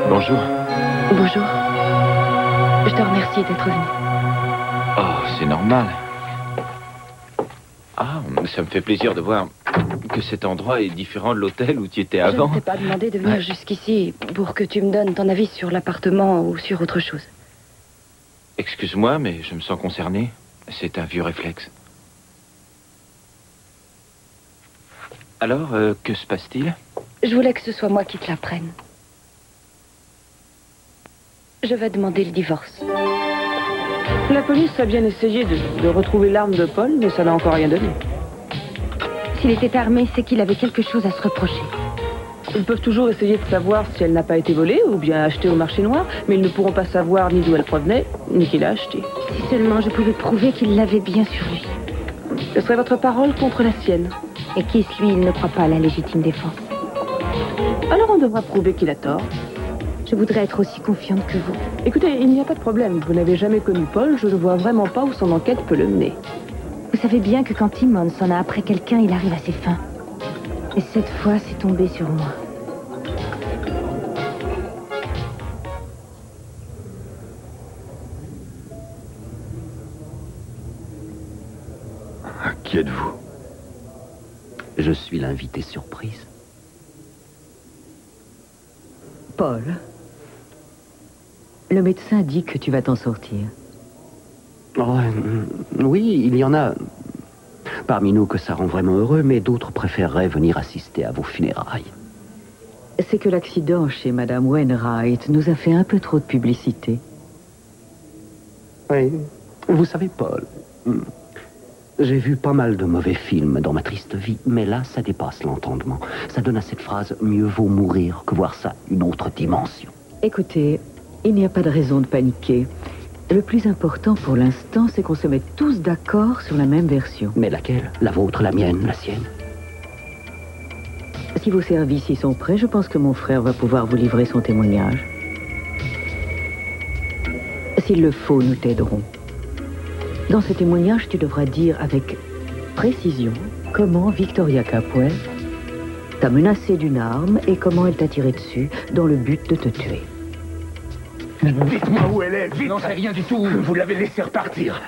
Bonjour. Bonjour. Je te remercie d'être venu. Oh, c'est normal. Ah, ça me fait plaisir de voir que cet endroit est différent de l'hôtel où tu étais avant. Je ne t'ai pas demandé de venir jusqu'ici pour que tu me donnes ton avis sur l'appartement ou sur autre chose. Excuse-moi, mais je me sens concerné. C'est un vieux réflexe. Alors, que se passe-t-il? Je voulais que ce soit moi qui te l'apprenne. Je vais demander le divorce. La police a bien essayé de retrouver l'arme de Paul, mais ça n'a encore rien donné. S'il était armé, c'est qu'il avait quelque chose à se reprocher. Ils peuvent toujours essayer de savoir si elle n'a pas été volée ou bien achetée au marché noir, mais ils ne pourront pas savoir ni d'où elle provenait, ni qui l'a achetée. Si seulement je pouvais prouver qu'il l'avait bien sur lui. Ce serait votre parole contre la sienne. Et qui, lui, il ne croit pas à la légitime défense. Alors on devra prouver qu'il a tort. Je voudrais être aussi confiante que vous. Écoutez, il n'y a pas de problème. Vous n'avez jamais connu Paul, je ne vois vraiment pas où son enquête peut le mener. Vous savez bien que quand Timmons s'en a après quelqu'un, il arrive à ses fins. Et cette fois, c'est tombé sur moi. Qui êtes-vous? Je suis l'invité surprise. Paul, le médecin dit que tu vas t'en sortir. Oh, oui, il y en a parmi nous que ça rend vraiment heureux, mais d'autres préféreraient venir assister à vos funérailles. C'est que l'accident chez Madame Wainwright nous a fait un peu trop de publicité. Oui, vous savez, Paul, j'ai vu pas mal de mauvais films dans ma triste vie, mais là, ça dépasse l'entendement. Ça donne à cette phrase « mieux vaut mourir que voir ça une autre dimension ». Écoutez, il n'y a pas de raison de paniquer. Le plus important pour l'instant, c'est qu'on se mette tous d'accord sur la même version. Mais laquelle? La vôtre, la mienne, la sienne? Si vos services y sont prêts, je pense que mon frère va pouvoir vous livrer son témoignage. S'il le faut, nous t'aiderons. Dans ce témoignage, tu devras dire avec précision comment Victoria Capwell t'a menacé d'une arme et comment elle t'a tiré dessus dans le but de te tuer. Dites-moi où elle est, vite! Je n'en sais rien du tout. Vous l'avez laissé repartir.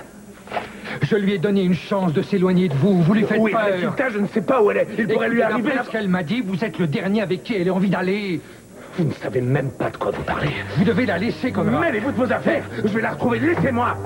Je lui ai donné une chance de s'éloigner de vous. Vous lui faites Oui, peur. résultat, je ne sais pas où elle est. Il pourrait lui arriver... D'après ce qu'elle m'a dit, vous êtes le dernier avec qui elle a envie d'aller. Vous ne savez même pas de quoi vous parlez. Vous devez la laisser comme ça. Mêlez-vous de vos affaires. Je vais la retrouver. Laissez-moi.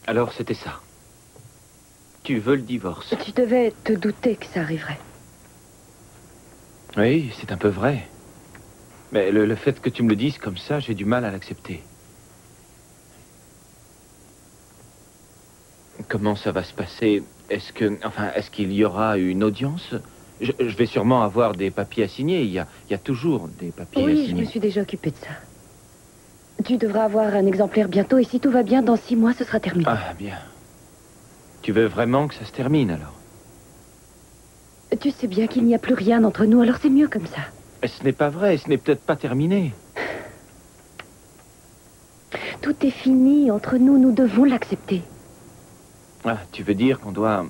Alors, c'était ça. Tu veux le divorce? Tu devais te douter que ça arriverait. Oui, c'est un peu vrai. Mais le fait que tu me le dises comme ça, j'ai du mal à l'accepter. Comment ça va se passer? Est-ce qu'il y aura une audience? Je vais sûrement avoir des papiers à signer. Il y a toujours des papiers à signer. Oui, je me suis déjà occupée de ça. Tu devras avoir un exemplaire bientôt et si tout va bien, dans 6 mois, ce sera terminé. Ah, bien. Tu veux vraiment que ça se termine, alors? Tu sais bien qu'il n'y a plus rien entre nous, alors c'est mieux comme ça. Mais ce n'est pas vrai, ce n'est peut-être pas terminé. Tout est fini entre nous, nous devons l'accepter. Ah, tu veux dire qu'on doit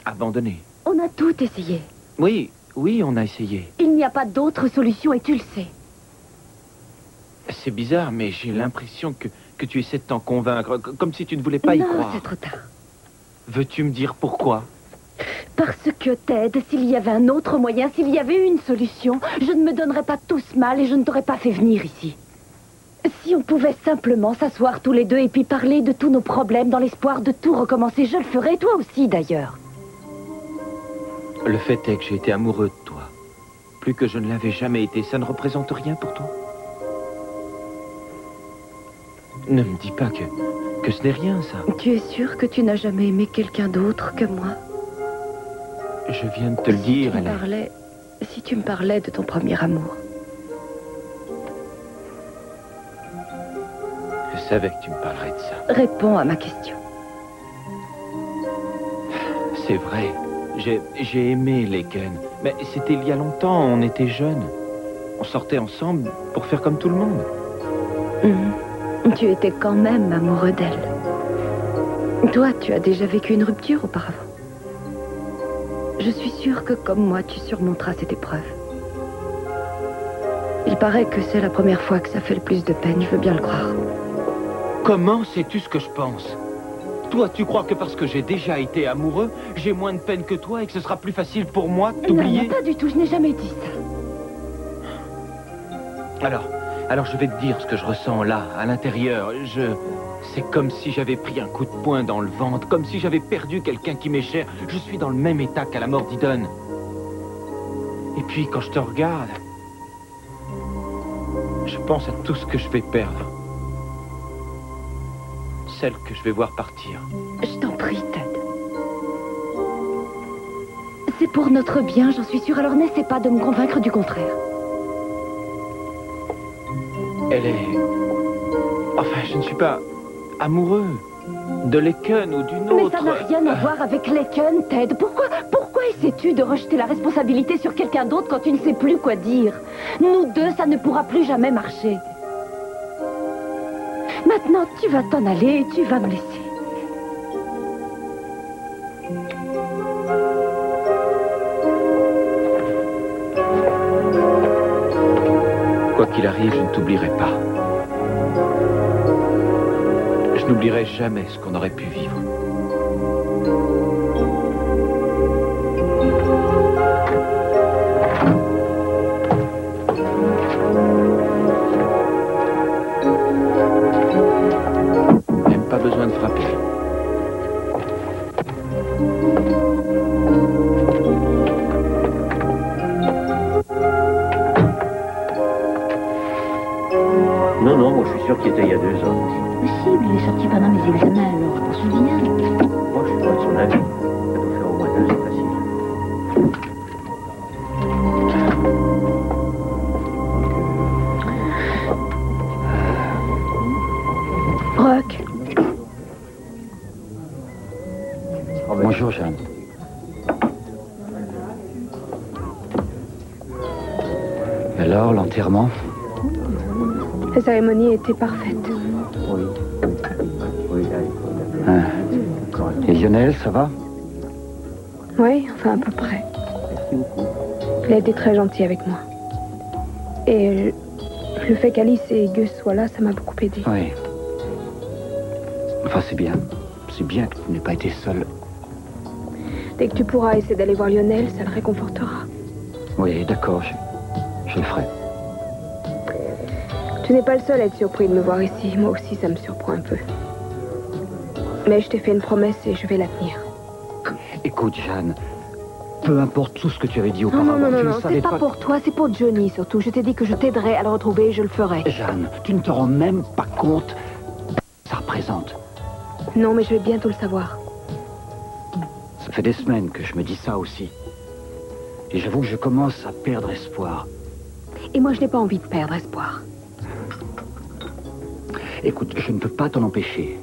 abandonner? On a tout essayé. Oui, on a essayé. Il n'y a pas d'autre solution et tu le sais. C'est bizarre, mais j'ai l'impression que tu essaies de t'en convaincre, comme si tu ne voulais pas y croire. Non, c'est trop tard. Veux-tu me dire pourquoi? Parce que, Ted, s'il y avait un autre moyen, s'il y avait une solution, je ne me donnerais pas tout ce mal et je ne t'aurais pas fait venir ici. Si on pouvait simplement s'asseoir tous les deux et puis parler de tous nos problèmes dans l'espoir de tout recommencer, je le ferais, toi aussi d'ailleurs. Le fait est que j'ai été amoureux de toi. plus que je ne l'avais jamais été. Ça ne représente rien pour toi? Ne me dis pas que ce n'est rien, ça. Tu es sûr que tu n'as jamais aimé quelqu'un d'autre que moi? Je viens de te le dire, Hélène. Si tu me parlais de ton premier amour. Je savais que tu me parlerais de ça. Réponds à ma question. C'est vrai. J'ai aimé Laken. Mais c'était il y a longtemps, on était jeunes. On sortait ensemble pour faire comme tout le monde. Tu étais quand même amoureux d'elle. Toi, tu as déjà vécu une rupture auparavant. Je suis sûre que, comme moi, tu surmonteras cette épreuve. Il paraît que c'est la première fois que ça fait le plus de peine, je veux bien le croire. Comment sais-tu ce que je pense? Toi, tu crois que parce que j'ai déjà été amoureux, j'ai moins de peine que toi et que ce sera plus facile pour moi d'oublier? Non, pas du tout, je n'ai jamais dit ça. Alors je vais te dire ce que je ressens là, à l'intérieur. C'est comme si j'avais pris un coup de poing dans le ventre, comme si j'avais perdu quelqu'un qui m'est cher. Je suis dans le même état qu'à la mort d'Idon. Et puis, quand je te regarde, je pense à tout ce que je vais perdre. Celle que je vais voir partir. Je t'en prie, Ted. C'est pour notre bien, j'en suis sûre. Alors n'essaie pas de me convaincre du contraire. Elle est... Enfin, je ne suis pas amoureux de Laken ou d'une autre. Mais ça n'a rien à voir avec Laken, Ted. Pourquoi essaies-tu de rejeter la responsabilité sur quelqu'un d'autre quand tu ne sais plus quoi dire? Nous deux, ça ne pourra plus jamais marcher. Maintenant, tu vas t'en aller et tu vas me laisser. Quoi qu'il arrive, je ne t'oublierai pas. Je n'oublierai jamais ce qu'on aurait pu vivre. Même pas besoin de frapper. Non, moi je suis sûr qu'il était il y a 2 ans. Possible, il est sorti pendant mes examens, alors je m'en souviens. Moi je suis pas de son avis. Ça doit faire au moins 2 ans facile. Rock. Bonjour Jeanne. Alors, l'enterrement? La cérémonie était parfaite. Hein. Et Lionel, ça va? Oui, enfin à peu près. Il a été très gentil avec moi. Et le fait qu'Alice et Gus soient là, ça m'a beaucoup aidé. Oui. Enfin, c'est bien. C'est bien que tu n'aies pas été seule. Dès que tu pourras essayer d'aller voir Lionel, ça le réconfortera. Oui, d'accord, je le ferai. Tu n'es pas le seul à être surpris de me voir ici. Moi aussi, ça me surprend un peu. Mais je t'ai fait une promesse et je vais la tenir. Écoute, Jeanne, peu importe tout ce que tu avais dit auparavant, non, c'est pas pour toi, c'est pour Johnny surtout. Je t'ai dit que je t'aiderais à le retrouver et je le ferai. Jeanne, tu ne te rends même pas compte de ce que ça représente. Non, mais je vais bientôt le savoir. Ça fait des semaines que je me dis ça aussi. Et j'avoue que je commence à perdre espoir. Et moi, je n'ai pas envie de perdre espoir. Écoute, je ne peux pas t'en empêcher,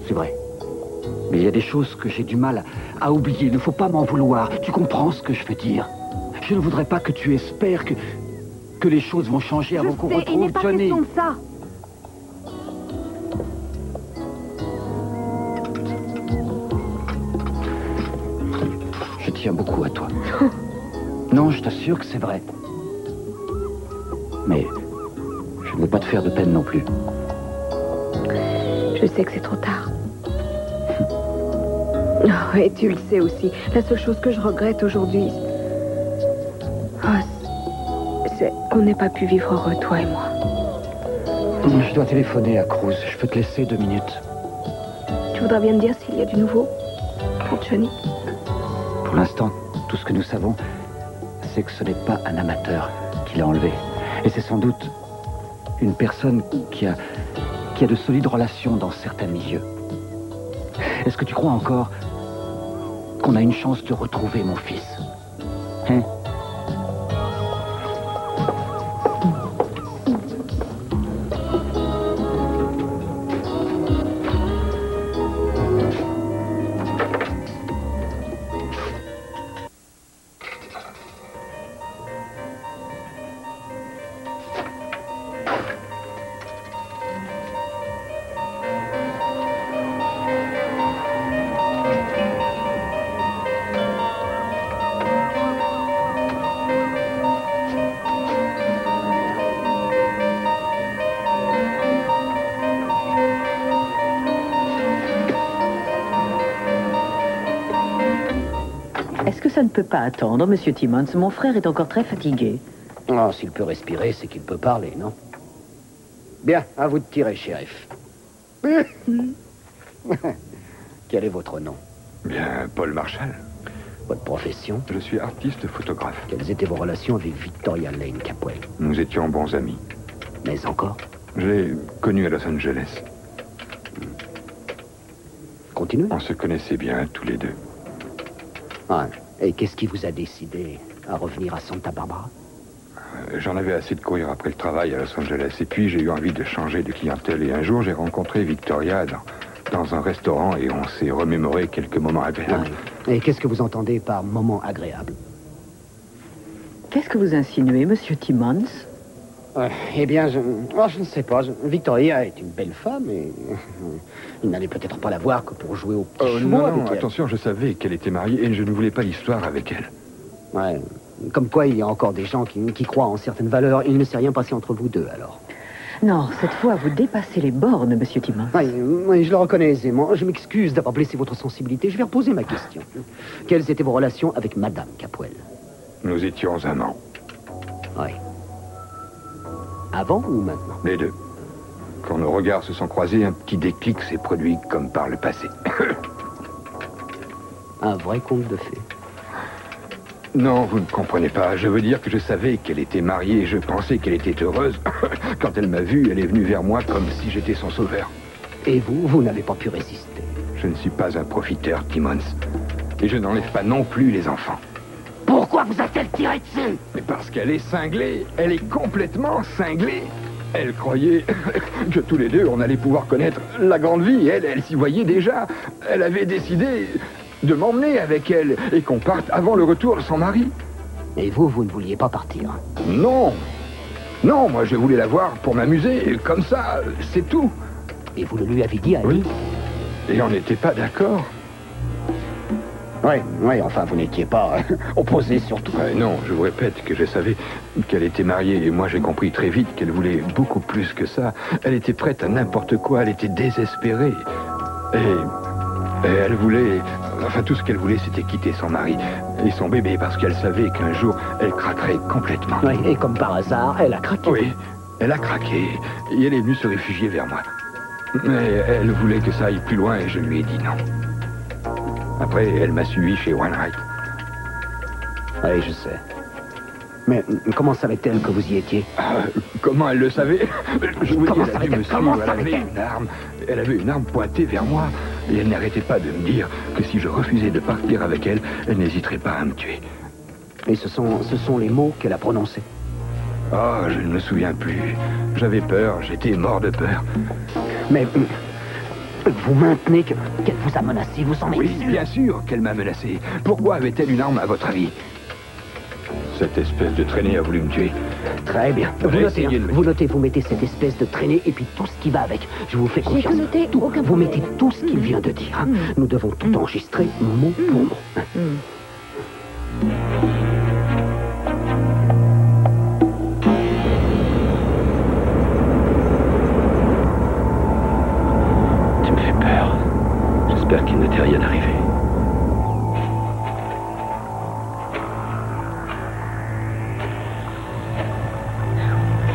c'est vrai. Mais il y a des choses que j'ai du mal à oublier. Il ne faut pas m'en vouloir. Tu comprends ce que je veux dire? Je ne voudrais pas que tu espères que les choses vont changer avant qu'on retrouve il n'est pas Johnny. question de ça. Je tiens beaucoup à toi. Non, je t'assure que c'est vrai. Mais je ne veux pas te faire de peine non plus. Je sais que c'est trop tard. Oh, et tu le sais aussi. La seule chose que je regrette aujourd'hui, c'est qu'on n'ait pas pu vivre heureux, toi et moi. Je dois téléphoner à Cruz. Je peux te laisser 2 minutes. Tu voudrais bien me dire s'il y a du nouveau pour Johnny? Pour l'instant, tout ce que nous savons, sais que ce n'est pas un amateur qui l'a enlevé. Et c'est sans doute une personne qui a de solides relations dans certains milieux. Est-ce que tu crois encore qu'on a une chance de retrouver mon fils? Hein? Est-ce que ça ne peut pas attendre, Monsieur Timmons? Mon frère est encore très fatigué. Oh, s'il peut respirer, c'est qu'il peut parler, non? Bien, à vous de tirer, shérif. Quel est votre nom? Bien, Paul Marshall. Votre profession? Je suis artiste photographe. Quelles étaient vos relations avec Victoria Lane Capwell? Nous étions bons amis. Mais encore? Je l'ai connue à Los Angeles. Continuez. On se connaissait bien, tous les deux. Ah, et qu'est-ce qui vous a décidé à revenir à Santa Barbara? J'en avais assez de courir après le travail à Los Angeles. Et puis, j'ai eu envie de changer de clientèle. Et un jour, j'ai rencontré Victoria dans un restaurant et on s'est remémoré quelques moments agréables. Ah, et qu'est-ce que vous entendez par moment agréable? Qu'est-ce que vous insinuez, Monsieur Timmons? Eh bien, je ne sais pas. Victoria est une belle femme et il n'allait peut-être pas la voir que pour jouer au petit chevaux avec elle. Attention, je savais qu'elle était mariée et je ne voulais pas l'histoire avec elle. Ouais, comme quoi il y a encore des gens qui croient en certaines valeurs. Il ne s'est rien passé entre vous deux, alors. Non, cette fois, vous dépassez les bornes, Monsieur Timmons. Oui, je le reconnais aisément. Je m'excuse d'avoir blessé votre sensibilité. Je vais reposer ma question. Quelles étaient vos relations avec Madame Capwell? Nous étions amants. Oui. Avant ou maintenant? Les deux. Quand nos regards se sont croisés, un petit déclic s'est produit comme par le passé. Un vrai conte de fées. Non, vous ne comprenez pas. Je veux dire que je savais qu'elle était mariée et je pensais qu'elle était heureuse. Quand elle m'a vu, elle est venue vers moi comme si j'étais son sauveur. Et vous n'avez pas pu résister? Je ne suis pas un profiteur, Timmons. Et je n'enlève pas non plus les enfants. Pourquoi vous a-t-elle tiré dessus? Mais parce qu'elle est cinglée. Elle est complètement cinglée. Elle croyait que tous les deux, on allait pouvoir connaître la grande vie. Elle s'y voyait déjà. Elle avait décidé de m'emmener avec elle et qu'on parte avant le retour de son mari. Et vous ne vouliez pas partir? Non. Non, moi je voulais la voir pour m'amuser. Comme ça, c'est tout. Et vous le lui avez dit à elle? Oui. Et on n'était pas d'accord. Oui, enfin, vous n'étiez pas opposés surtout. Non, je vous répète que je savais qu'elle était mariée et moi j'ai compris très vite qu'elle voulait beaucoup plus que ça. Elle était prête à n'importe quoi, elle était désespérée. Et elle voulait... Enfin, tout ce qu'elle voulait, c'était quitter son mari et son bébé parce qu'elle savait qu'un jour, elle craquerait complètement. Oui, et comme par hasard, elle a craqué. Oui, elle a craqué et elle est venue se réfugier vers moi. Mais elle voulait que ça aille plus loin et je lui ai dit non. Après, elle m'a suivi chez Wainwright. Oui, je sais. Mais comment savait-elle que vous y étiez? Comment elle le savait? Je vous dis, Comment elle a dû me suivre. Elle avait une arme. Elle avait une arme pointée vers moi. Et elle n'arrêtait pas de me dire que si je refusais de partir avec elle, elle n'hésiterait pas à me tuer. Et ce sont les mots qu'elle a prononcés? Oh, je ne me souviens plus. J'avais peur, j'étais mort de peur. Mais... vous maintenez qu'elle vous a menacé, vous en êtes Oui, sûr? bien sûr qu'elle m'a menacé. Pourquoi avait-elle une arme à votre avis? Cette espèce de traînée a voulu me tuer. Très bien. Vous notez, vous mettez cette espèce de traînée et puis tout ce qui va avec. Je vous fais confiance. J'ai tout noté, aucun Vous problème. mettez tout ce qu'il vient de dire. Nous devons tout enregistrer mot pour mot. Tu me fais peur. J'espère qu'il ne t'est rien arrivé.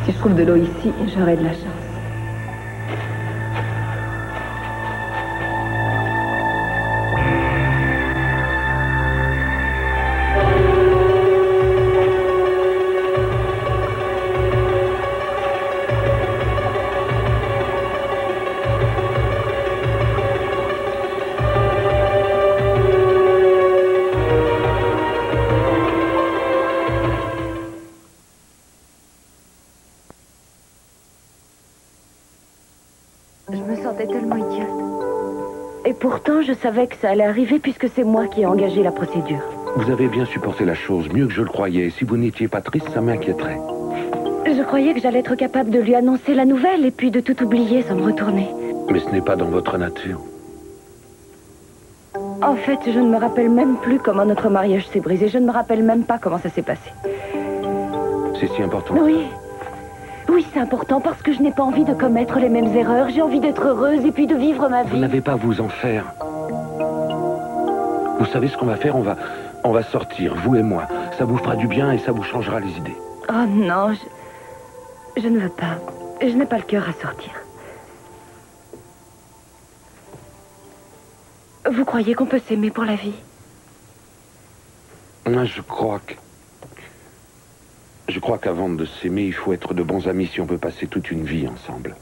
Si je trouve de l'eau ici, j'aurai de la chance. Je me sentais tellement idiote. Et pourtant, je savais que ça allait arriver puisque c'est moi qui ai engagé la procédure. Vous avez bien supporté la chose, mieux que je le croyais. Si vous n'étiez pas triste, ça m'inquiéterait. Je croyais que j'allais être capable de lui annoncer la nouvelle et puis de tout oublier sans me retourner. Mais ce n'est pas dans votre nature. En fait, je ne me rappelle même plus comment notre mariage s'est brisé. Je ne me rappelle même pas comment ça s'est passé. C'est si important. Oui. Oui, c'est important parce que je n'ai pas envie de commettre les mêmes erreurs. J'ai envie d'être heureuse et puis de vivre ma vie. Vous n'avez pas à vous en faire. Vous savez ce qu'on va faire? On va sortir, vous et moi. Ça vous fera du bien et ça vous changera les idées. Oh non, je ne veux pas. Je n'ai pas le cœur à sortir. Vous croyez qu'on peut s'aimer pour la vie? Moi, je crois qu'avant de s'aimer, il faut être de bons amis si on veut passer toute une vie ensemble.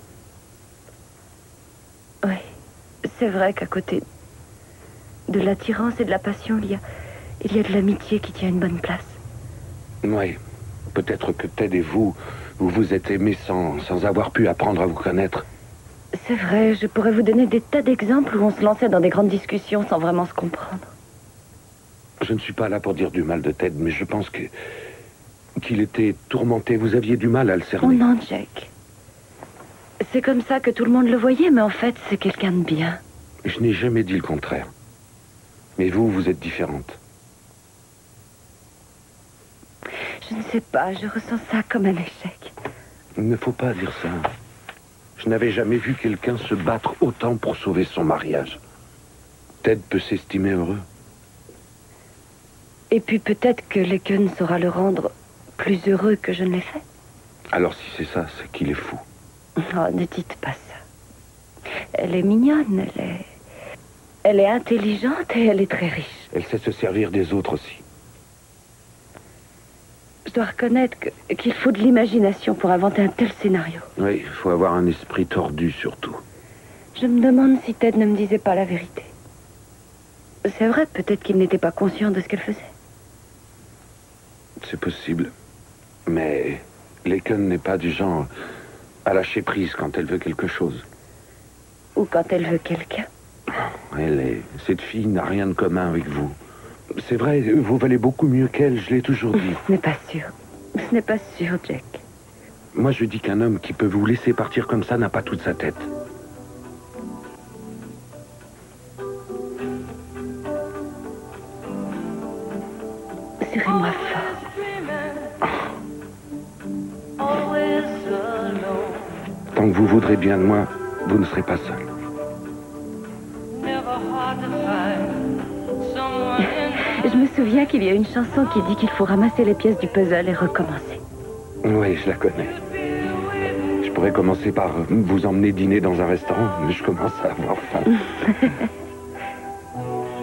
Oui, c'est vrai qu'à côté de l'attirance et de la passion, il y a de l'amitié qui tient une bonne place. Oui, peut-être que Ted et vous vous êtes aimés sans avoir pu apprendre à vous connaître. C'est vrai, je pourrais vous donner des tas d'exemples où on se lançait dans des grandes discussions sans vraiment se comprendre. Je ne suis pas là pour dire du mal de Ted, mais je pense qu'il était tourmenté. Vous aviez du mal à le cerner. Oh non, Jack. C'est comme ça que tout le monde le voyait, mais en fait, c'est quelqu'un de bien. Je n'ai jamais dit le contraire. Mais vous êtes différente. Je ne sais pas, je ressens ça comme un échec. Il ne faut pas dire ça. Je n'avais jamais vu quelqu'un se battre autant pour sauver son mariage. Ted peut s'estimer heureux. Et puis peut-être que Laken saura le rendre plus heureux que je ne l'ai fait. Alors si c'est ça, c'est qu'il est fou. Oh, ne dites pas ça. Elle est mignonne, elle est intelligente et elle est très riche. Elle sait se servir des autres aussi. Je dois reconnaître qu'il faut de l'imagination pour inventer un tel scénario. Oui, il faut avoir un esprit tordu surtout. Je me demande si Ted ne me disait pas la vérité. C'est vrai, peut-être qu'il n'était pas conscient de ce qu'elle faisait. C'est possible. Mais Laken n'est pas du genre à lâcher prise quand elle veut quelque chose. Ou quand elle veut quelqu'un. Cette fille n'a rien de commun avec vous. C'est vrai, vous valez beaucoup mieux qu'elle, je l'ai toujours dit. Ce n'est pas sûr. Ce n'est pas sûr, Jack. Moi, je dis qu'un homme qui peut vous laisser partir comme ça n'a pas toute sa tête. Serrez-moi fort. Tant que vous voudrez bien de moi, vous ne serez pas seul. Je me souviens qu'il y a une chanson qui dit qu'il faut ramasser les pièces du puzzle et recommencer. Oui, je la connais. Je pourrais commencer par vous emmener dîner dans un restaurant, mais je commence à avoir faim.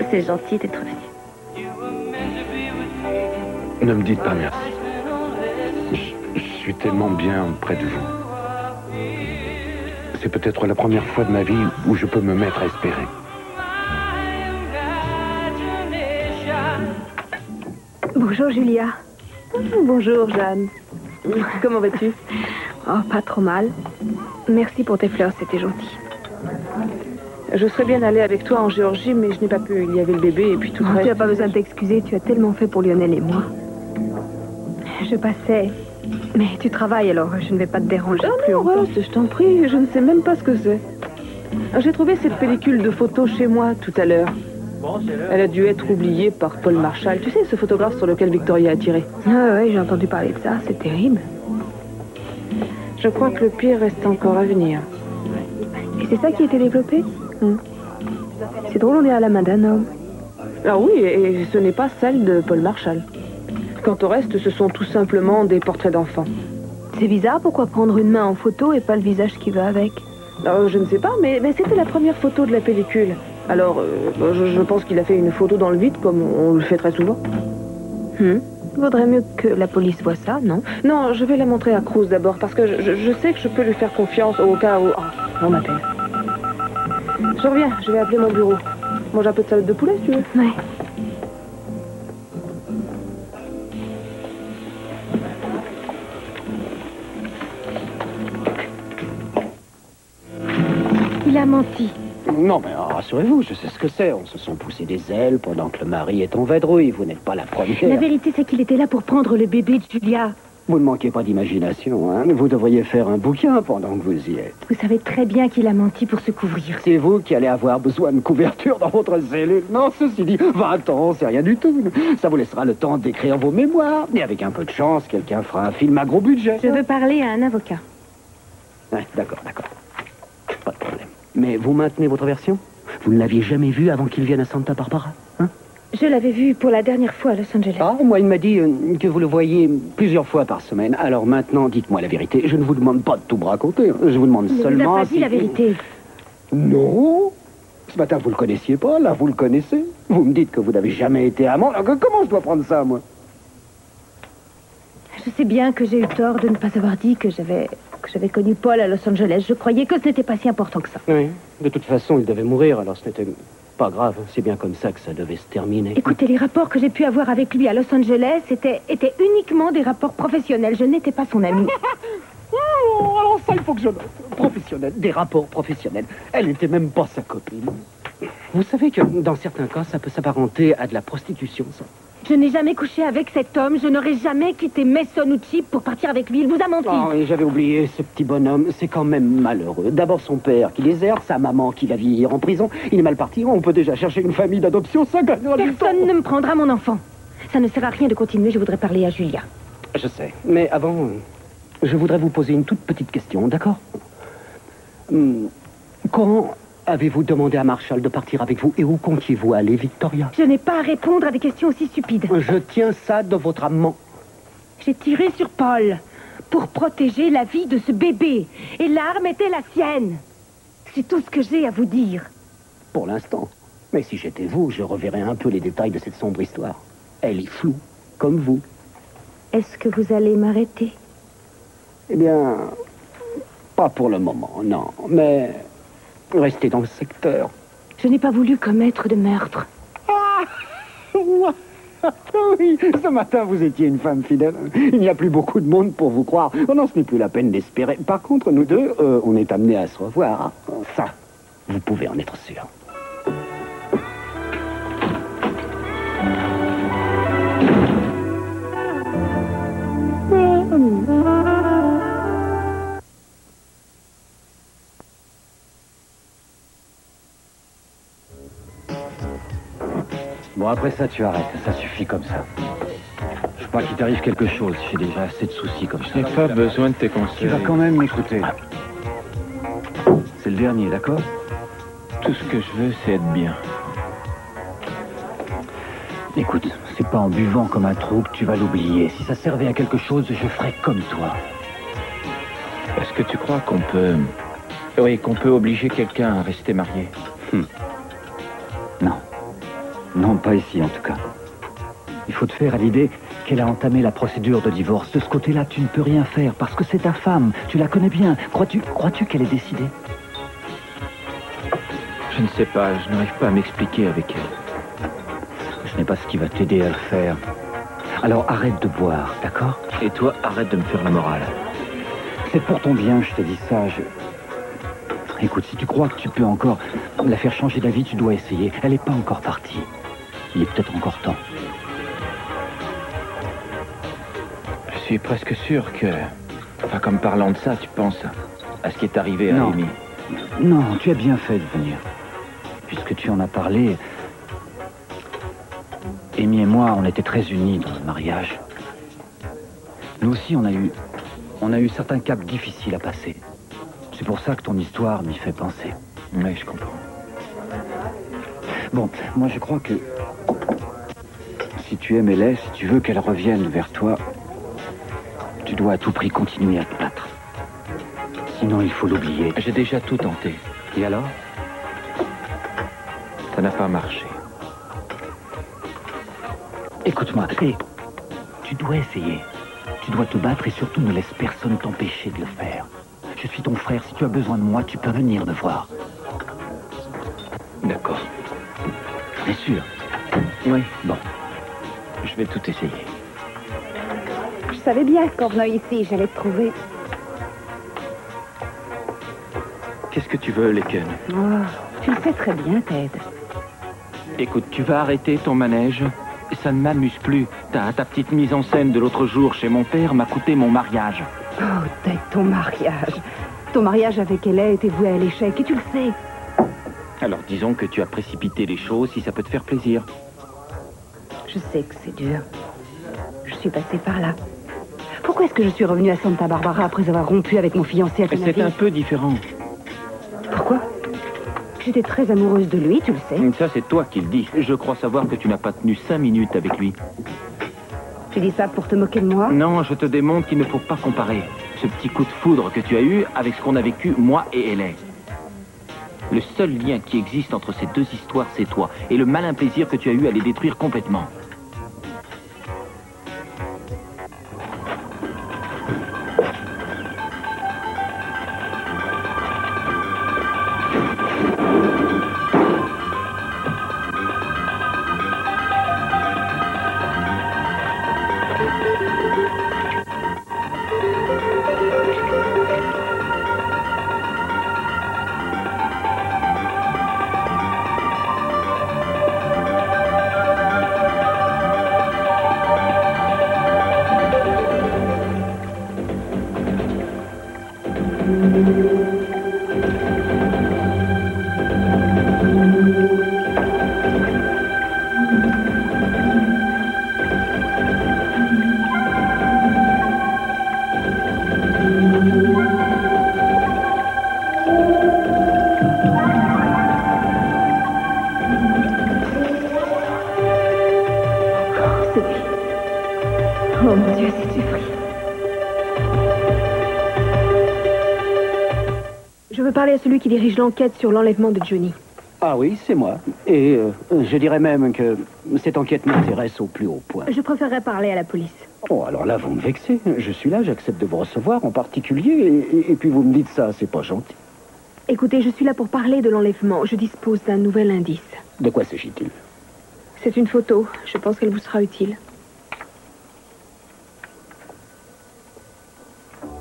C'est gentil d'être venu. Ne me dites pas merci. Je suis tellement bien près de vous. C'est peut-être la première fois de ma vie où je peux me mettre à espérer. Bonjour Julia. Bonjour Jeanne. Comment vas-tu? Oh, pas trop mal. Merci pour tes fleurs, c'était gentil. Je serais bien allée avec toi en Géorgie, mais je n'ai pas pu. Il y avait le bébé et puis tout le reste. Tu n'as pas besoin de t'excuser, tu as tellement fait pour Lionel et moi. Je passais... Mais tu travailles, alors je ne vais pas te déranger plus longtemps. Reste, je t'en prie, je ne sais même pas ce que c'est. J'ai trouvé cette pellicule de photos chez moi tout à l'heure. Elle a dû être oubliée par Paul Marshall. Tu sais, ce photographe sur lequel Victoria a tiré. Ah oui, j'ai entendu parler de ça, c'est terrible. Je crois que le pire reste encore à venir. Et c'est ça qui a été développé? C'est drôle, on est à la main d'un homme. Ah oui, et ce n'est pas celle de Paul Marshall. Quant au reste, ce sont tout simplement des portraits d'enfants. C'est bizarre, pourquoi prendre une main en photo et pas le visage qui va avec? Je ne sais pas, mais c'était la première photo de la pellicule. Alors, je pense qu'il a fait une photo dans le vide, comme on le fait très souvent. Vaudrait mieux que la police voie ça, non? Non, je vais la montrer à Cruz d'abord, parce que je sais que je peux lui faire confiance au cas où... Oh, on m'appelle. Je reviens, je vais appeler mon bureau. Mange un peu de salade de poulet, si tu veux. Ouais. Il a menti. Non, mais rassurez-vous, je sais ce que c'est. On se sont poussé des ailes pendant que le mari est en vadrouille. Vous n'êtes pas la première. La vérité, c'est qu'il était là pour prendre le bébé de Julia. Vous ne manquez pas d'imagination, hein. Vous devriez faire un bouquin pendant que vous y êtes. Vous savez très bien qu'il a menti pour se couvrir. C'est vous qui allez avoir besoin de couverture dans votre cellule. Non, ceci dit, 20 ans, c'est rien du tout. Ça vous laissera le temps d'écrire vos mémoires. Et avec un peu de chance, quelqu'un fera un film à gros budget. Je veux parler à un avocat. Ouais, d'accord. Pas de problème. Mais vous maintenez votre version? Vous ne l'aviez jamais vu avant qu'il vienne à Santa Barbara, hein? Je l'avais vu pour la dernière fois à Los Angeles. Ah, moi, il m'a dit que vous le voyez plusieurs fois par semaine. Alors maintenant, dites-moi la vérité. Je ne vous demande pas de tout me raconter. Je vous demande seulement... Vous n'avez pas dit la vérité. Non. Ce matin, vous le connaissiez pas. Là, vous le connaissez. Vous me dites que vous n'avez jamais été amant. Alors, comment je dois prendre ça, moi? Je sais bien que j'ai eu tort de ne pas avoir dit que j'avais connu Paul à Los Angeles. Je croyais que ce n'était pas si important que ça. Oui. De toute façon, il devait mourir, alors ce n'était pas grave. C'est bien comme ça que ça devait se terminer. Écoutez, les rapports que j'ai pu avoir avec lui à Los Angeles étaient uniquement des rapports professionnels. Je n'étais pas son amie. Oh, alors ça, il faut que je note. Professionnel, des rapports professionnels. Elle n'était même pas sa copine. Vous savez que dans certains cas, ça peut s'apparenter à de la prostitution, ça. Je n'ai jamais couché avec cet homme. Je n'aurais jamais quitté Masonucci pour partir avec lui. Il vous a menti. Oh, oui, j'avais oublié ce petit bonhomme. C'est quand même malheureux. D'abord son père qui les erre, sa maman qui la vit en prison. Il est mal parti. On peut déjà chercher une famille d'adoption. Ça gagnera du temps. Personne ne me prendra mon enfant. Ça ne sert à rien de continuer. Je voudrais parler à Julia. Je sais. Mais avant, je voudrais vous poser une toute petite question, d'accord? Quand avez-vous demandé à Marshall de partir avec vous et où comptiez-vous aller, Victoria? Je n'ai pas à répondre à des questions aussi stupides. Je tiens ça de votre amant. J'ai tiré sur Paul pour protéger la vie de ce bébé. Et l'arme était la sienne. C'est tout ce que j'ai à vous dire. Pour l'instant. Mais si j'étais vous, je reverrais un peu les détails de cette sombre histoire. Elle est floue, comme vous. Est-ce que vous allez m'arrêter? Eh bien, pas pour le moment, non. Mais restez dans le secteur. Je n'ai pas voulu commettre de meurtre. Ah oui, ce matin, vous étiez une femme fidèle. Il n'y a plus beaucoup de monde pour vous croire. Oh non, ce n'est plus la peine d'espérer. Par contre, nous deux, on est amenés à se revoir. Ça, vous pouvez en être sûr. Bon, après ça, tu arrêtes. Ça suffit comme ça. Je crois qu'il t'arrive quelque chose. J'ai déjà assez de soucis comme ça. Je n'ai pas besoin de tes conseils. Tu vas quand même m'écouter. C'est le dernier, d'accord? Tout ce que je veux, c'est être bien. Écoute, c'est pas en buvant comme un trou que tu vas l'oublier. Si ça servait à quelque chose, je ferais comme toi. Est-ce que tu crois qu'on peut... Oui, qu'on peut obliger quelqu'un à rester marié? Non. Non, pas ici, en tout cas. Il faut te faire à l'idée qu'elle a entamé la procédure de divorce. De ce côté-là, tu ne peux rien faire, parce que c'est ta femme. Tu la connais bien. Crois-tu qu'elle est décidée? Je ne sais pas. Je n'arrive pas à m'expliquer avec elle. Ce n'est pas ce qui va t'aider à le faire. Alors arrête de boire, d'accord? Et toi, arrête de me faire la morale. C'est pour ton bien, je te dis ça. Écoute, si tu crois que tu peux encore la faire changer d'avis, tu dois essayer. Elle n'est pas encore partie. Il est peut-être encore temps. Je suis presque sûr que... Enfin, comme parlant de ça, tu penses à ce qui est arrivé à Amy. Non, tu as bien fait de venir. Puisque tu en as parlé... Amy et moi, on était très unis dans le mariage. Nous aussi, on a eu certains caps difficiles à passer. C'est pour ça que ton histoire m'y fait penser. Oui, je comprends. Bon, moi je crois que... Si tu aimes Ellie, si tu veux qu'elle revienne vers toi, tu dois à tout prix continuer à te battre. Sinon, il faut l'oublier. J'ai déjà tout tenté. Et alors? Ça n'a pas marché. Écoute-moi, tu dois essayer. Tu dois te battre et surtout ne laisse personne t'empêcher de le faire. Je suis ton frère, si tu as besoin de moi, tu peux venir me voir. D'accord. Bien sûr. Oui. Bon. Je vais tout essayer. Je savais bien qu'en venant ici, j'allais te trouver. Qu'est-ce que tu veux, Laken? Oh, tu le sais très bien, Ted. Écoute, tu vas arrêter ton manège? Ça ne m'amuse plus. Ta petite mise en scène de l'autre jour chez mon père m'a coûté mon mariage. Oh, Ted, ton mariage. Ton mariage avec elle était voué à l'échec, et tu le sais. Alors disons que tu as précipité les choses si ça peut te faire plaisir. Je sais que c'est dur. Je suis passée par là. Pourquoi est-ce que je suis revenue à Santa Barbara après avoir rompu avec mon fiancé à Tenerife? C'est un peu différent. Pourquoi? J'étais très amoureuse de lui, tu le sais. Ça, c'est toi qui le dis. Je crois savoir que tu n'as pas tenu 5 minutes avec lui. Tu dis ça pour te moquer de moi? Non, je te démontre qu'il ne faut pas comparer ce petit coup de foudre que tu as eu avec ce qu'on a vécu, moi et Hélène. Le seul lien qui existe entre ces deux histoires, c'est toi. Et le malin plaisir que tu as eu à les détruire complètement. Oh mon Dieu, c'est pris. Je veux parler à celui qui dirige l'enquête sur l'enlèvement de Johnny. Ah oui, c'est moi. Et je dirais même que cette enquête m'intéresse au plus haut point. Je préférerais parler à la police. Oh, alors là, vous me vexez. Je suis là, j'accepte de vous recevoir en particulier. Et puis vous me dites ça, c'est pas gentil. Écoutez, je suis là pour parler de l'enlèvement. Je dispose d'un nouvel indice. De quoi s'agit-il? C'est une photo. Je pense qu'elle vous sera utile.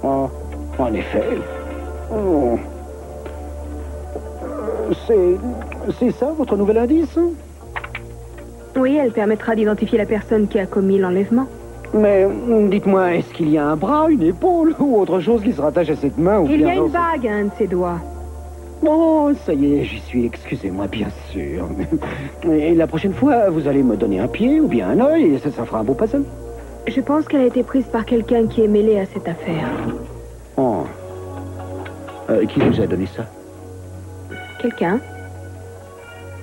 Oh, en effet. Oh. C'est ça, votre nouvel indice? Oui, elle permettra d'identifier la personne qui a commis l'enlèvement. Mais dites-moi, est-ce qu'il y a un bras, une épaule ou autre chose qui se rattache à cette main? Il y a une bague à un de ses doigts. Oh, ça y est, j'y suis, excusez-moi, bien sûr. Et la prochaine fois, vous allez me donner un pied ou bien un œil et ça fera un beau puzzle. Je pense qu'elle a été prise par quelqu'un qui est mêlé à cette affaire. Oh. Qui vous a donné ça? Quelqu'un?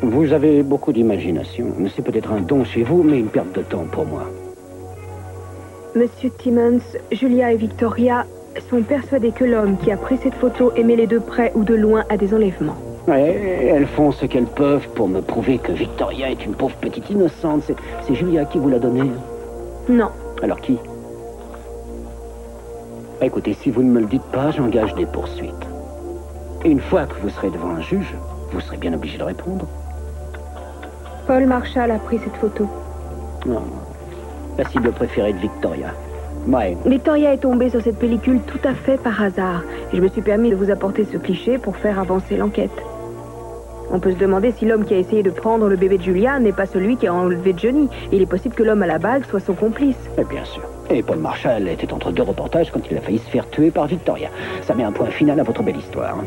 Vous avez beaucoup d'imagination. C'est peut-être un don chez vous, mais une perte de temps pour moi. Monsieur Timmons, Julia et Victoria sont persuadés que l'homme qui a pris cette photo est mêlé de près ou de loin à des enlèvements. Ouais, elles font ce qu'elles peuvent pour me prouver que Victoria est une pauvre petite innocente. C'est Julia qui vous l'a donné? Non. Alors qui? Écoutez, si vous ne me le dites pas, j'engage des poursuites. Et une fois que vous serez devant un juge, vous serez bien obligé de répondre. Paul Marshall a pris cette photo. Non. La cible préférée de Victoria. Ouais. Victoria est tombée sur cette pellicule tout à fait par hasard. Et je me suis permis de vous apporter ce cliché pour faire avancer l'enquête. On peut se demander si l'homme qui a essayé de prendre le bébé de Julia n'est pas celui qui a enlevé Johnny. Il est possible que l'homme à la bague soit son complice. Et bien sûr. Et Paul Marshall était entre deux reportages quand il a failli se faire tuer par Victoria. Ça met un point final à votre belle histoire.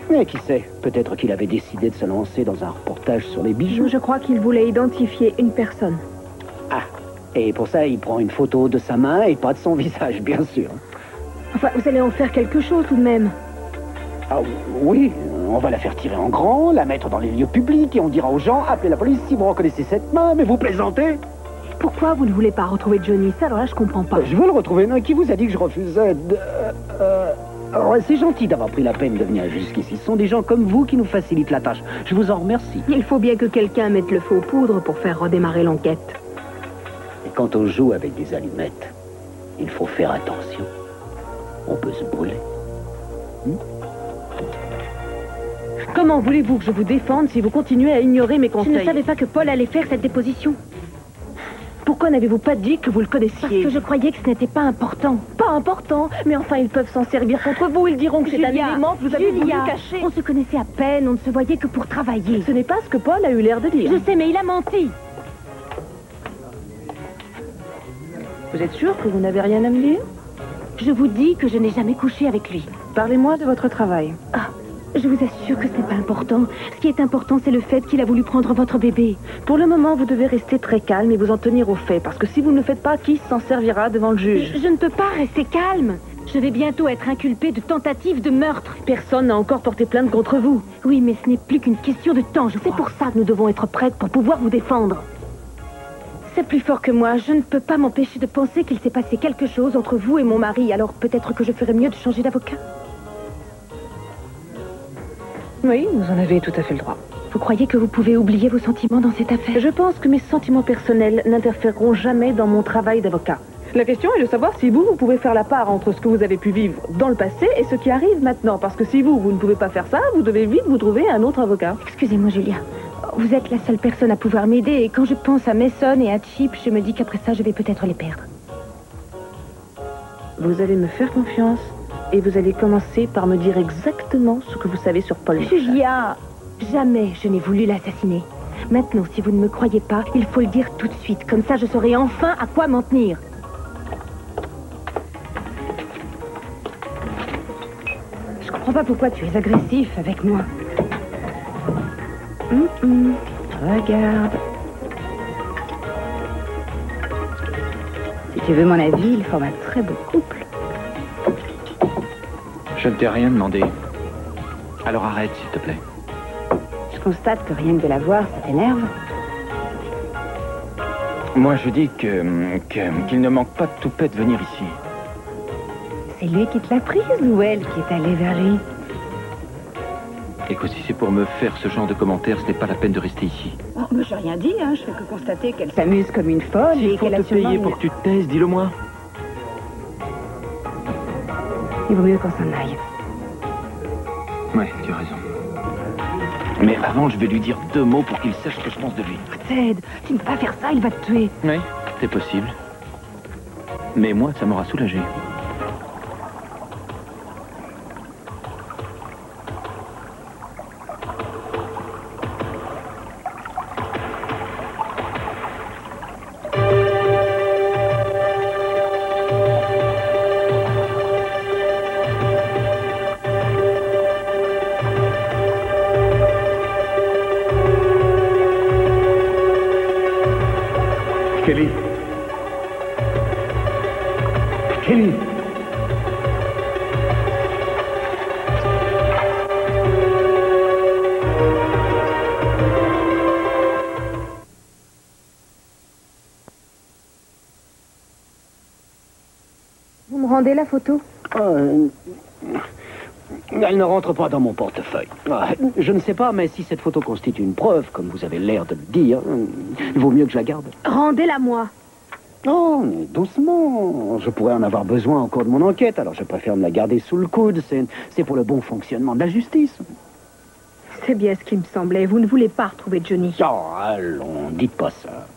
Mais qui sait, peut-être qu'il avait décidé de se lancer dans un reportage sur les bijoux. Je crois qu'il voulait identifier une personne. Ah, et pour ça, il prend une photo de sa main et pas de son visage, bien sûr. Enfin, vous allez en faire quelque chose tout de même. Ah oui, on va la faire tirer en grand, la mettre dans les lieux publics et on dira aux gens, appelez la police si vous reconnaissez cette main, mais vous plaisantez? Pourquoi vous ne voulez pas retrouver Johnny? Ça, alors là, je comprends pas. Je veux le retrouver. Non, qui vous a dit que je refusais de... c'est gentil d'avoir pris la peine de venir jusqu'ici. Ce sont des gens comme vous qui nous facilitent la tâche. Je vous en remercie. Il faut bien que quelqu'un mette le feu aux poudres pour faire redémarrer l'enquête. Et quand on joue avec des allumettes, il faut faire attention. On peut se brûler. Comment voulez-vous que je vous défende si vous continuez à ignorer mes conseils? Je ne savais pas que Paul allait faire cette déposition. Pourquoi n'avez-vous pas dit que vous le connaissiez? Parce que je croyais que ce n'était pas important. Pas important, mais enfin, ils peuvent s'en servir contre vous. Ils diront que c'est un élément que vous avez voulu cacher. On se connaissait à peine, on ne se voyait que pour travailler. Ce n'est pas ce que Paul a eu l'air de dire. Je sais, mais il a menti. Vous êtes sûr que vous n'avez rien à me dire? Je vous dis que je n'ai jamais couché avec lui. Parlez-moi de votre travail. Ah, je vous assure que ce n'est pas important. Ce qui est important, c'est le fait qu'il a voulu prendre votre bébé. Pour le moment, vous devez rester très calme et vous en tenir aux faits. Parce que si vous ne le faites pas, qui s'en servira devant le juge? Je ne peux pas rester calme. Je vais bientôt être inculpée de tentative de meurtre. Personne n'a encore porté plainte contre vous. Oui, mais ce n'est plus qu'une question de temps, je crois. C'est pour ça que nous devons être prêtes pour pouvoir vous défendre. C'est plus fort que moi. Je ne peux pas m'empêcher de penser qu'il s'est passé quelque chose entre vous et mon mari. Alors peut-être que je ferais mieux de changer d'avocat. Oui, vous en avez tout à fait le droit. Vous croyez que vous pouvez oublier vos sentiments dans cette affaire? Je pense que mes sentiments personnels n'interféreront jamais dans mon travail d'avocat. La question est de savoir si vous pouvez faire la part entre ce que vous avez pu vivre dans le passé et ce qui arrive maintenant. Parce que si vous ne pouvez pas faire ça, vous devez vite vous trouver un autre avocat. Excusez-moi, Julia. Vous êtes la seule personne à pouvoir m'aider. Et quand je pense à Mason et à Chip, je me dis qu'après ça, je vais peut-être les perdre. Vous allez me faire confiance et vous allez commencer par me dire exactement ce que vous savez sur Paul Marshall. Julia, jamais je n'ai voulu l'assassiner. Maintenant, si vous ne me croyez pas, il faut le dire tout de suite. Comme ça, je saurai enfin à quoi m'en tenir. Je comprends pas pourquoi tu es agressif avec moi. Regarde. Si tu veux mon avis, il forme un très beau couple. Je ne t'ai rien demandé. Alors arrête, s'il te plaît. Je constate que rien que de la voir, ça t'énerve. Moi, je dis qu'il ne manque pas de toupette venir ici. C'est lui qui te l'a prise ou elle qui est allée vers lui? Écoute, si c'est pour me faire ce genre de commentaires, ce n'est pas la peine de rester ici. Oh, mais j'ai rien dit, hein. Je fais que constater qu'elle s'amuse comme une folle et S'il faut qu'elle te a sûrement payer pour que tu te taises, dis-le moi. Il vaut mieux qu'on s'en aille. Ouais, tu as raison. Mais avant, je vais lui dire 2 mots pour qu'il sache ce que je pense de lui. Ted, tu ne peux pas faire ça, il va te tuer. Oui, c'est possible. Mais moi, ça m'aura soulagé. Kelly. Kelly. Vous me rendez la photo? Elle ne rentre pas dans mon portefeuille. Je ne sais pas, mais si cette photo constitue une preuve, comme vous avez l'air de le dire, il vaut mieux que je la garde. Rendez-la moi. Oh, doucement. Je pourrais en avoir besoin au cours de mon enquête, alors je préfère me la garder sous le coude. C'est pour le bon fonctionnement de la justice. C'est bien ce qui me semblait. Vous ne voulez pas retrouver Johnny. Oh, allons, dites pas ça.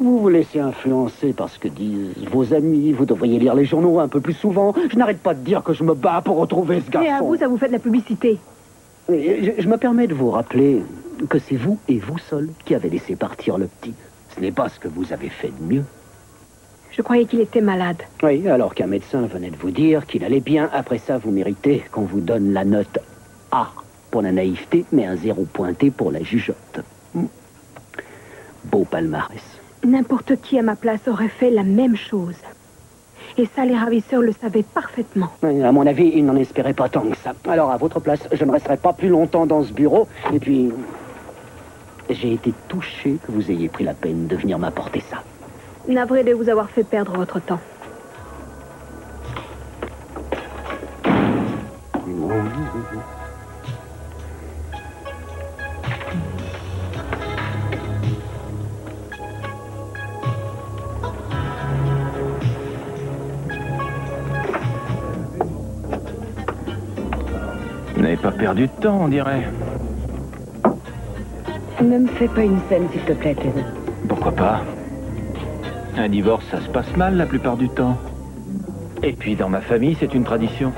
Vous vous laissez influencer par ce que disent vos amis. Vous devriez lire les journaux un peu plus souvent. Je n'arrête pas de dire que je me bats pour retrouver ce garçon. Et à vous, ça vous fait de la publicité. Je me permets de vous rappeler que c'est vous et vous seul qui avez laissé partir le petit. Ce n'est pas ce que vous avez fait de mieux. Je croyais qu'il était malade. Oui, alors qu'un médecin venait de vous dire qu'il allait bien. Après ça, vous méritez qu'on vous donne la note A pour la naïveté, mais un 0 pointé pour la jugeote. Beau palmarès. N'importe qui à ma place aurait fait la même chose. Et ça, les ravisseurs le savaient parfaitement. Oui, à mon avis, ils n'en espéraient pas tant que ça. Alors, à votre place, je ne resterai pas plus longtemps dans ce bureau. Et puis, j'ai été touché que vous ayez pris la peine de venir m'apporter ça. Navré de vous avoir fait perdre votre temps. Vous n'avez pas perdu de temps, on dirait. Ne me fais pas une scène, s'il te plaît, Ted. Pourquoi pas? Un divorce, ça se passe mal la plupart du temps. Et puis, dans ma famille, c'est une tradition.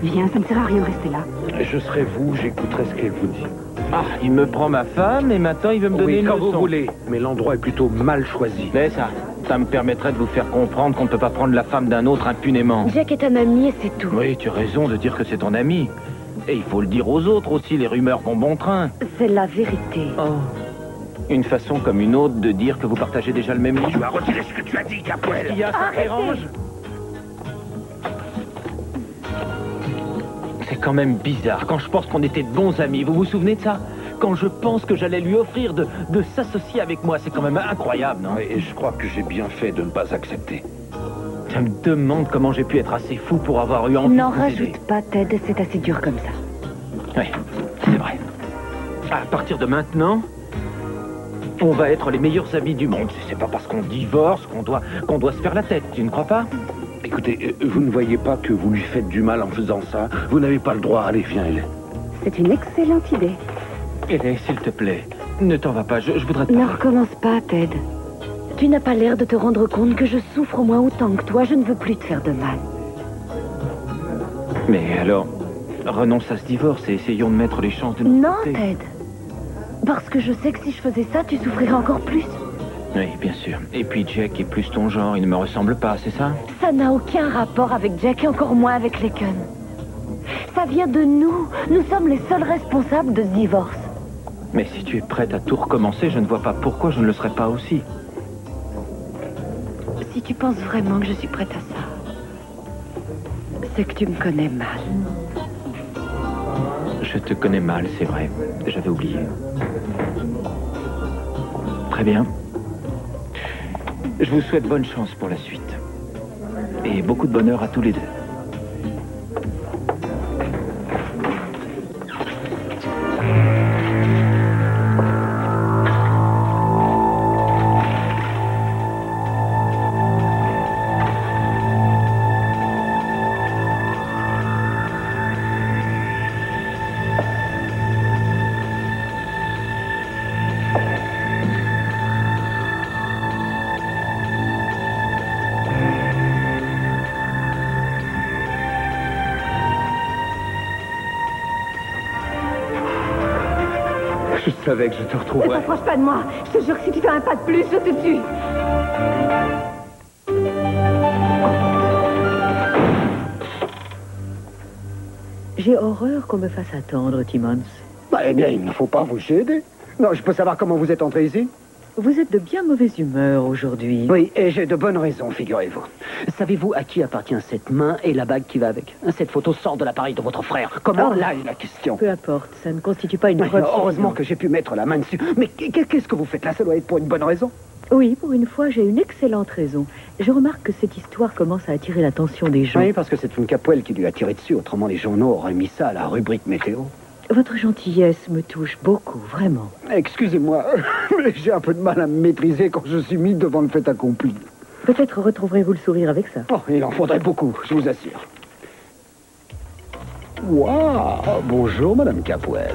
Viens, ça ne sert à rien de rester là. Je serai vous, j'écouterai ce qu'elle vous dit. Ah, il me prend ma femme et maintenant il veut me donner une quand leçon. vous voulez, mais l'endroit est plutôt mal choisi. Mais ça me permettrait de vous faire comprendre qu'on ne peut pas prendre la femme d'un autre impunément. Jack est un ami et c'est tout. Oui, tu as raison de dire que c'est ton ami. Et il faut le dire aux autres aussi, les rumeurs vont bon train. C'est la vérité. Oh. Une façon comme une autre de dire que vous partagez déjà le même lit. Tu as retiré ce que tu as dit, Capoel. Il y a ça dérange. C'est quand même bizarre. Quand je pense qu'on était de bons amis, vous vous souvenez de ça? Quand je pense que j'allais lui offrir de s'associer avec moi, c'est quand même incroyable, non? Et je crois que j'ai bien fait de ne pas accepter. Je me demande comment j'ai pu être assez fou pour avoir eu envie de N'en vous aider. rajoute pas, Ted, c'est assez dur comme ça. Oui, c'est vrai. À partir de maintenant, on va être les meilleurs amis du monde. C'est pas parce qu'on divorce qu'on doit se faire la tête, tu ne crois pas? Écoutez, vous ne voyez pas que vous lui faites du mal en faisant ça? Vous n'avez pas le droit. Allez, viens, Hélène. C'est une excellente idée. Hélène, s'il te plaît, ne t'en va pas, je voudrais te Ne parler. recommence pas, Ted. Tu n'as pas l'air de te rendre compte que je souffre au moins autant que toi. Je ne veux plus te faire de mal. Mais alors, renonce à ce divorce et essayons de mettre les chances de notre Non, côté. Ted. Parce que je sais que si je faisais ça, tu souffrirais encore plus. Oui, bien sûr. Et puis Jack est plus ton genre, il ne me ressemble pas, c'est ça? Ça n'a aucun rapport avec Jack et encore moins avec Laken. Ça vient de nous. Nous sommes les seuls responsables de ce divorce. Mais si tu es prête à tout recommencer, je ne vois pas pourquoi je ne le serais pas aussi. Si tu penses vraiment que je suis prête à ça, c'est que tu me connais mal. Je te connais mal, c'est vrai. J'avais oublié. Très bien. Je vous souhaite bonne chance pour la suite. Et beaucoup de bonheur à tous les deux. Je savais que je te Ne retrouverais. t'approche pas de moi. Je te jure que si tu fais un pas de plus, je te tue. J'ai horreur qu'on me fasse attendre, Timmons. Eh bien, il ne faut pas vous aider. Non, je peux savoir comment vous êtes entré ici? Vous êtes de bien mauvaise humeur aujourd'hui. Oui, et j'ai de bonnes raisons, figurez-vous. Savez-vous à qui appartient cette main et la bague qui va avec? Cette photo sort de l'appareil de votre frère. Comment? Là est la question. Peu importe, ça ne constitue pas une preuve. Heureusement que j'ai pu mettre la main dessus. Mais qu'est-ce que vous faites là? Ça doit être pour une bonne raison. Oui, pour une fois, j'ai une excellente raison. Je remarque que cette histoire commence à attirer l'attention des gens. Oui, parce que c'est une Capoel qui lui a tiré dessus. Autrement, les journaux auraient mis ça à la rubrique météo. Votre gentillesse me touche beaucoup, vraiment. Excusez-moi, mais j'ai un peu de mal à me maîtriser quand je suis mis devant le fait accompli. Peut-être retrouverez-vous le sourire avec ça. Oh, il en faudrait beaucoup, je vous assure. Waouh! Bonjour, Madame Capoel.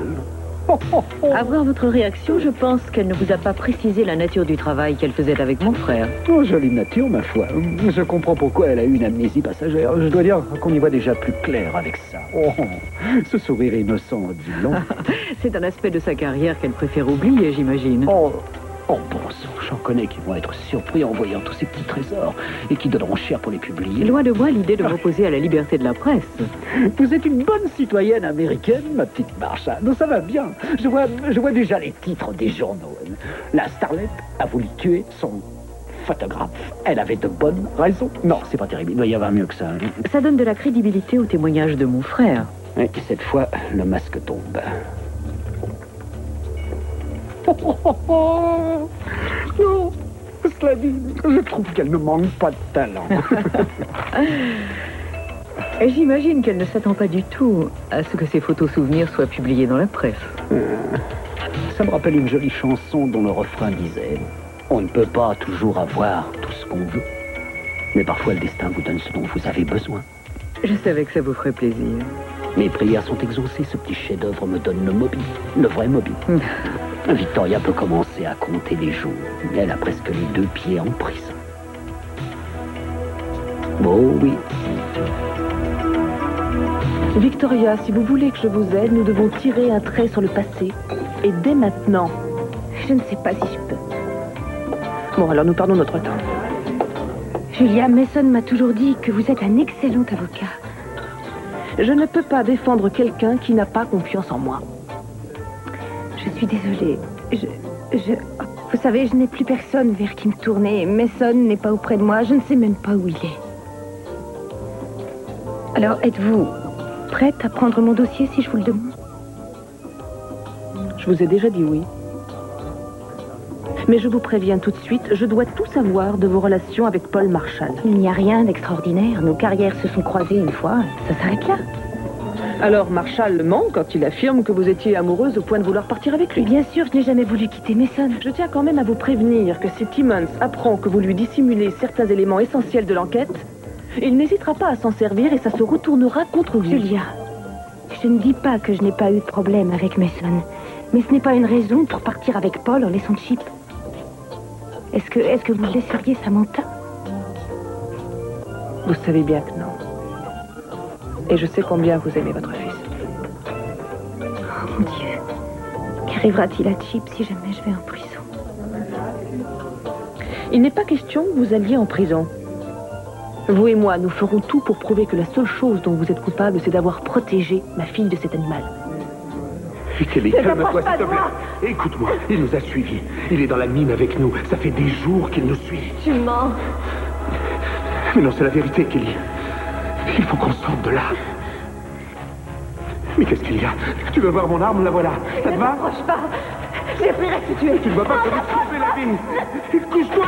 À voir votre réaction, je pense qu'elle ne vous a pas précisé la nature du travail qu'elle faisait avec mon frère. Oh, jolie nature, ma foi. Je comprends pourquoi elle a eu une amnésie passagère. Je dois dire qu'on y voit déjà plus clair avec ça. Oh, ce sourire innocent dit long. C'est un aspect de sa carrière qu'elle préfère oublier, j'imagine. Oh, bon sang, j'en connais qui vont être surpris en voyant tous ces petits trésors et qui donneront cher pour les publier. Loin de moi l'idée de m'opposer à la liberté de la presse. Vous êtes une bonne citoyenne américaine, ma petite Marshall. Ça va bien. Je vois déjà les titres des journaux. La starlette a voulu tuer son photographe. Elle avait de bonnes raisons. Non, c'est pas terrible. Il doit y avoir mieux que ça. Ça donne de la crédibilité au témoignage de mon frère. Et cette fois, le masque tombe. Non, Slavine, je trouve qu'elle ne manque pas de talent. Et j'imagine qu'elle ne s'attend pas du tout à ce que ces photos souvenirs soient publiées dans la presse. Ça me rappelle une jolie chanson dont le refrain disait « On ne peut pas toujours avoir tout ce qu'on veut, mais parfois le destin vous donne ce dont vous avez besoin. » Je savais que ça vous ferait plaisir. Mes prières sont exaucées, ce petit chef-d'œuvre me donne le mobile, le vrai mobile. Victoria peut commencer à compter les jours. Elle a presque les 2 pieds en prison. Oh oui. Victoria, si vous voulez que je vous aide, nous devons tirer un trait sur le passé. Et dès maintenant. Je ne sais pas si je peux. Bon, alors nous perdons notre temps. Julia, Mason m'a toujours dit que vous êtes un excellent avocat. Je ne peux pas défendre quelqu'un qui n'a pas confiance en moi. Je suis désolée. Vous savez, je n'ai plus personne vers qui me tourner. Mason n'est pas auprès de moi. Je ne sais même pas où il est. Alors, êtes-vous prête à prendre mon dossier si je vous le demande? Je vous ai déjà dit oui. Mais je vous préviens tout de suite, je dois tout savoir de vos relations avec Paul Marshall. Il n'y a rien d'extraordinaire. Nos carrières se sont croisées une fois. Ça s'arrête là. Alors Marshall ment quand il affirme que vous étiez amoureuse au point de vouloir partir avec lui. Bien sûr, je n'ai jamais voulu quitter Mason. Je tiens quand même à vous prévenir que si Timmons apprend que vous lui dissimulez certains éléments essentiels de l'enquête, il n'hésitera pas à s'en servir et ça se retournera contre vous. Julia, je ne dis pas que je n'ai pas eu de problème avec Mason, mais ce n'est pas une raison pour partir avec Paul en laissant Chip. Est-ce que vous laisseriez Samantha? Vous savez bien que non. Et je sais combien vous aimez votre fils. Oh mon Dieu. Qu'arrivera-t-il à Chip si jamais je vais en prison? Il n'est pas question que vous alliez en prison. Vous et moi, nous ferons tout pour prouver que la seule chose dont vous êtes coupable, c'est d'avoir protégé ma fille de cet animal. Kelly, calme-toi s'il te plaît. Écoute-moi, il nous a suivis. Il est dans la mine avec nous. Ça fait des jours qu'il nous suit. Tu mens. Mais non, c'est la vérité, Kelly. Il faut qu'on sorte de là. Mais qu'est-ce qu'il y a? Tu veux voir mon arme? La voilà. Ça te va? Ne t'approche pas. J'ai pris à te tuer. Tu ne vas pas te sauver la vie. Couche-toi.